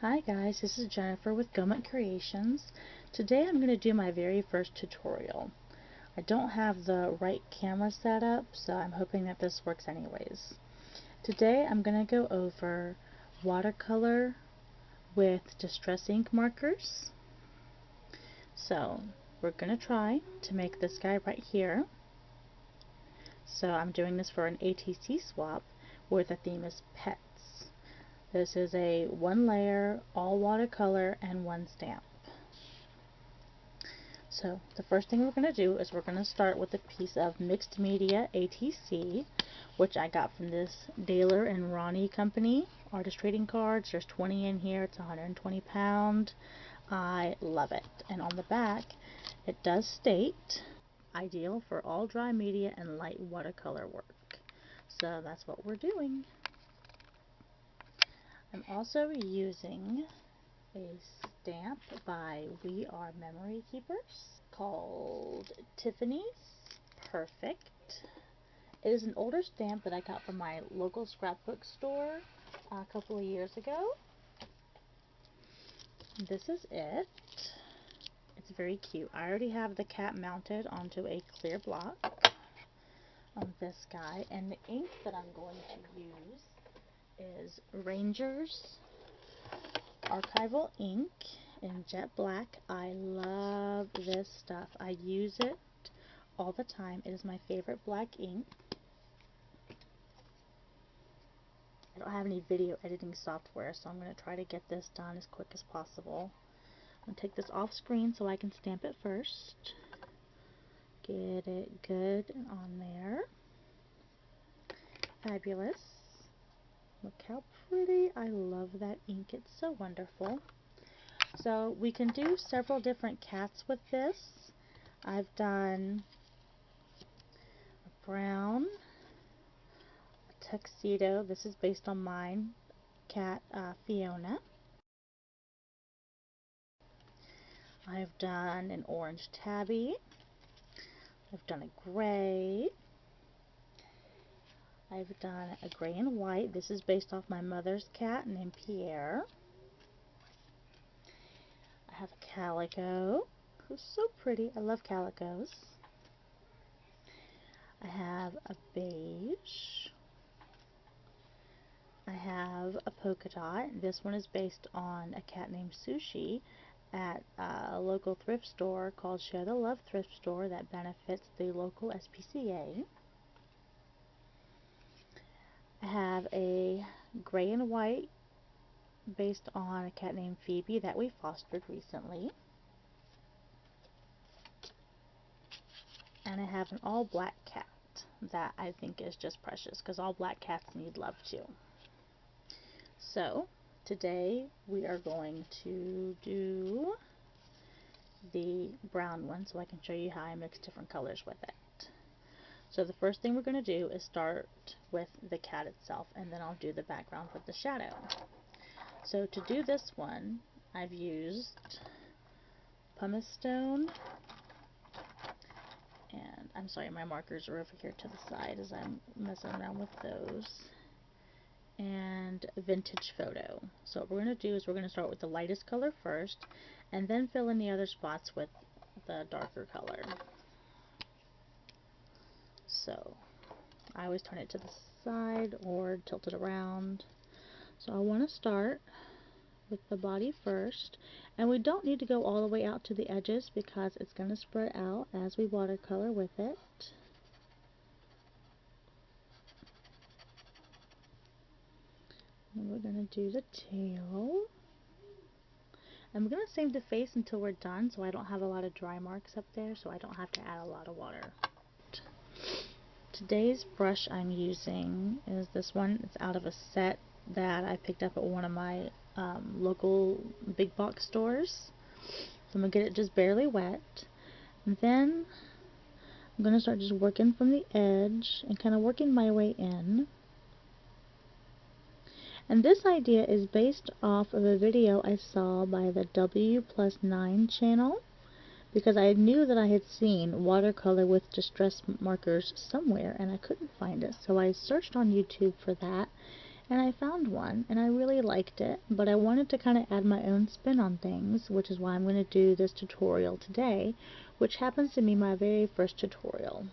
Hi guys, this is Jennifer with Gomut Creations. Today I'm going to do my very first tutorial. I don't have the right camera set up, so I'm hoping that this works anyways. Today I'm going to go over watercolor with distress ink markers. So we're going to try to make this guy right here. So I'm doing this for an ATC swap where the theme is pets. This is a one layer, all watercolor, and one stamp. So the first thing we're going to do is we're going to start with a piece of mixed media ATC, which I got from this Daler and Ronnie company. Artist trading cards. There's 20 in here. It's 120 pound. I love it. And on the back it does state, ideal for all dry media and light watercolor work. So that's what we're doing. I'm also using a stamp by We Are Memory Keepers called Tiffany's Perfect. It is an older stamp that I got from my local scrapbook store a couple of years ago. This is it. It's very cute. I already have the cat mounted onto a clear block of this guy, and the ink that I'm going to use is Ranger's Archival ink in jet black. I love this stuff. I use it all the time. It is my favorite black ink. I don't have any video editing software, so I'm going to try to get this done as quick as possible. I'm going to take this off screen so I can stamp it first. Get it good on there. Fabulous. Look how pretty. I love that ink. It's so wonderful. So we can do several different cats with this. I've done a brown, a tuxedo. This is based on mine cat, Fiona. I've done an orange tabby. I've done a gray. I've done a gray and white. This is based off my mother's cat named Pierre. I have a calico, who's so pretty. I love calicos. I have a beige. I have a polka dot. This one is based on a cat named Sushi at a local thrift store called Share the Love Thrift Store that benefits the local SPCA. I have a gray and white based on a cat named Phoebe that we fostered recently. And I have an all black cat that I think is just precious because all black cats need love too. So today we are going to do the brown one so I can show you how I mix different colors with it. So the first thing we're going to do is start with the cat itself, and then I'll do the background with the shadow. So to do this one, I've used pumice stone, and I'm sorry, my markers are over here to the side as I'm messing around with those, and vintage photo. So what we're going to do is we're going to start with the lightest color first, and then fill in the other spots with the darker color. So I always turn it to the side or tilt it around. So I want to start with the body first, and we don't need to go all the way out to the edges because it's going to spread out as we watercolor with it. And we're going to do the tail. And we're going to save the face until we're done so I don't have a lot of dry marks up there, so I don't have to add a lot of water. Today's brush I'm using is this one. It's out of a set that I picked up at one of my local big box stores. So I'm going to get it just barely wet. And then I'm going to start just working from the edge and kind of working my way in. And this idea is based off of a video I saw by the W+9 channel, because I knew that I had seen watercolor with distress markers somewhere and I couldn't find it. So I searched on YouTube for that, and I found one and I really liked it, but I wanted to kind of add my own spin on things, which is why I'm going to do this tutorial today, which happens to be my very first tutorial.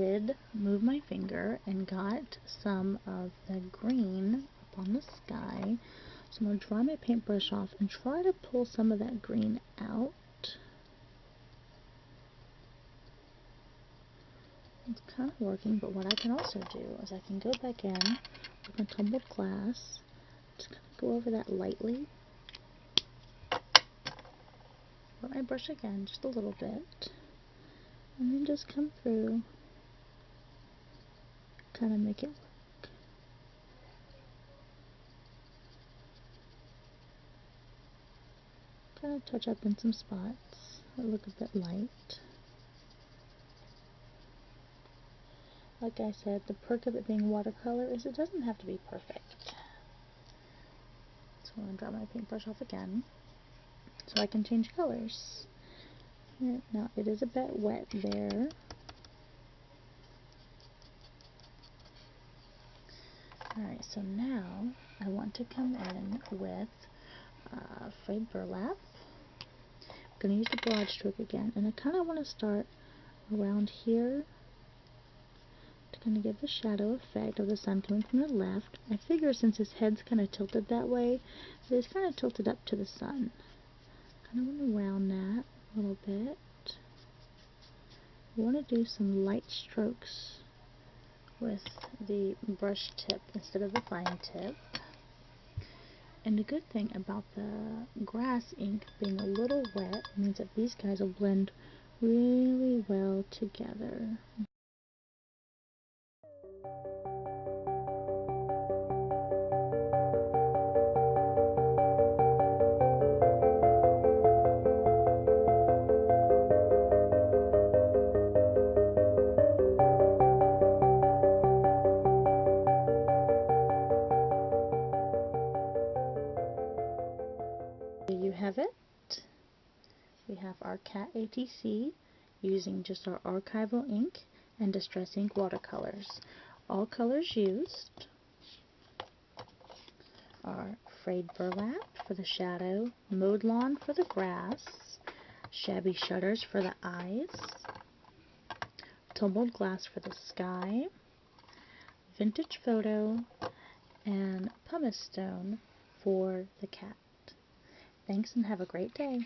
did move my finger and got some of the green up on the sky. So I'm going to dry my paintbrush off and try to pull some of that green out. It's kind of working, but what I can also do is I can go back in with my tumbled glass, just kind of go over that lightly. Wet my brush again just a little bit, and then just come through, kind of make it work. Kind of touch up in some spots that look a bit light. Like I said, the perk of it being watercolor is it doesn't have to be perfect. So I'm going to dry my paintbrush off again so I can change colors. Here, now it is a bit wet there. Alright, so now I want to come in with frayed burlap. I'm going to use the broad stroke again, and I kind of want to start around here to kind of give the shadow effect of the sun coming from the left. I figure since his head's kind of tilted that way, that he's kind of tilted up to the sun. Kind of want to round that a little bit. I want to do some light strokes with the brush tip instead of the fine tip. And the good thing about the grass ink being a little wet means that these guys will blend really well together. There you have it. We have our cat ATC using just our archival ink and Distress Ink watercolors. All colors used are frayed burlap for the shadow, mowed lawn for the grass, shabby shutters for the eyes, tumbled glass for the sky, vintage photo, and pumice stone for the cat. Thanks and have a great day.